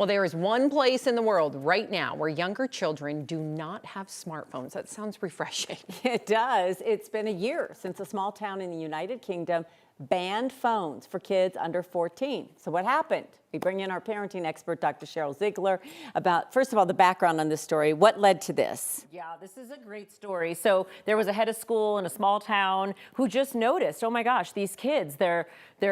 Well, there is one place in the world right now where younger children do not have smartphones. That sounds refreshing. It does. It's been a year since a small town in the United Kingdom banned phones for kids under 14. So what happened? We bring in our parenting expert, Dr. Cheryl Ziegler, about, first of all, the background on this story. What led to this? Yeah, this is a great story. So there was a head of school in a small town who just noticed, oh my gosh, these kids, they're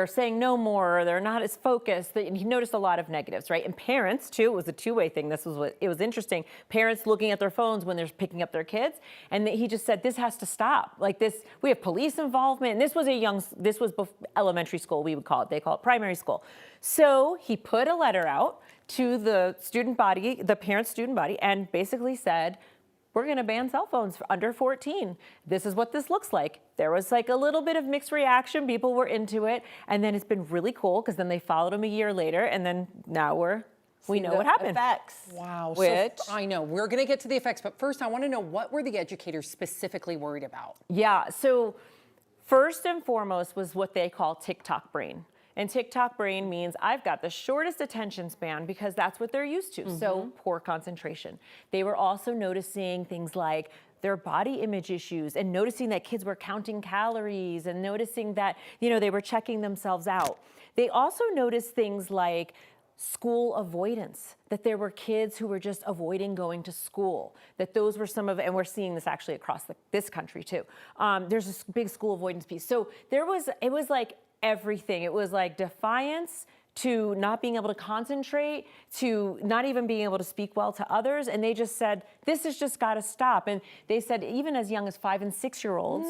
saying no more, they're not as focused. And he noticed a lot of negatives, right? And parents too, it was a two-way thing. This was what, it was interesting. Parents looking at their phones when they're picking up their kids. And he just said, this has to stop. Like this, we have police involvement. And this was elementary school, we would call it. They call it primary school. So he put a letter out to the student body, the parent student body, and basically said, we're going to ban cell phones for under 14. This is what this looks like. There was like a little bit of mixed reaction. People were into it. And then it's been really cool because then they followed him a year later. And then now we know what happened. Effects. Wow. Which so, I know. We're going to get to the effects. But first, I want to know, what were the educators specifically worried about? Yeah. So first and foremost was what they call TikTok brain. And TikTok brain means I've got the shortest attention span because that's what they're used to. So poor concentration. They were also noticing things like their body image issues and noticing that kids were counting calories and noticing that, you know, they were checking themselves out. They also noticed things like school avoidance, that there were kids who were just avoiding going to school, that those were some of, and we're seeing this actually across this country too. There's this big school avoidance piece. So it was like everything. It was like defiance to not being able to concentrate, to not even being able to speak well to others. And they just said, this has just got to stop. And they said, even as young as 5 and 6 year olds,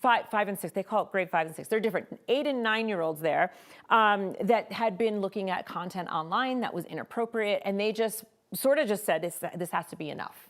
five and six, they call it grade 5 and 6. They're different. 8 and 9 year olds there that had been looking at content online that was inappropriate. And they just sort of just said, this has to be enough.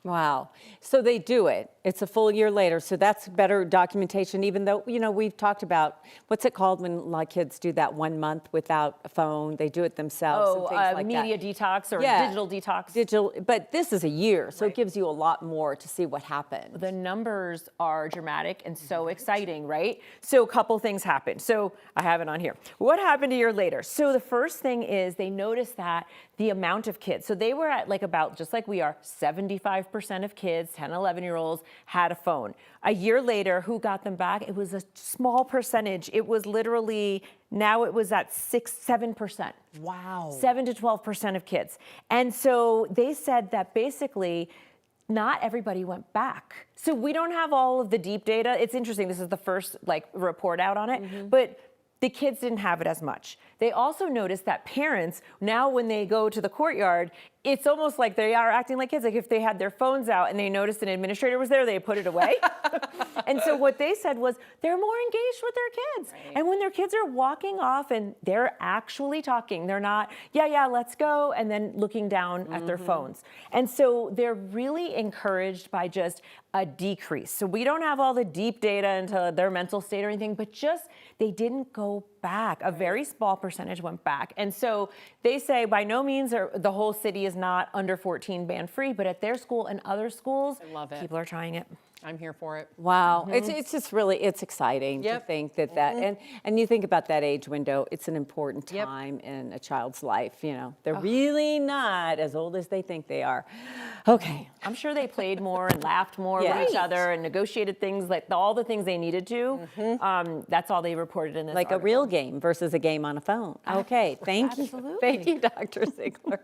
Wow. So they do it. It's a full year later. So that's better documentation, even though, you know, we've talked about, what's it called when a lot of kids do that 1 month without a phone? They do it themselves and things like media that. detox or digital detox. Digital, but this is a year, so it gives you a lot more to see what happened. The numbers are dramatic and so exciting, right? So a couple things happened. So I have it on here. What happened a year later? So the first thing is they noticed that the amount of kids, so they were at like about, just like we are, 75% of kids, 10, 11-year-olds had a phone. A year later, who got them back? It was a small percentage. It was literally, now it was at 7%. Wow. 7 to 12% of kids. And so they said that basically not everybody went back. So we don't have all of the deep data. It's interesting. This is the first like report out on it, but the kids didn't have it as much. They also noticed that parents, now when they go to the courtyard, it's almost like they are acting like kids. Like if they had their phones out and they noticed an administrator was there, they put it away. And so what they said was they're more engaged with their kids. Right. And when their kids are walking off and they're actually talking, they're not, yeah, let's go, and then looking down at their phones. And so they're really encouraged by just a decrease. So we don't have all the deep data into their mental state or anything, but just they didn't go back. A very small percentage went back. And so they say by no means the whole city is not under 14 ban free, but at their school and other schools, I love it. People are trying it. I'm here for it. Wow. It's just really, it's exciting to think that and you think about that age window, it's an important time in a child's life, you know. They're really not as old as they think they are. Okay. I'm sure they played more and laughed more with each other and negotiated things, like all the things they needed to. That's all they reported in this Like article. a real game versus a game on a phone. Okay, thank you. Absolutely. Thank you, Dr. Ziegler.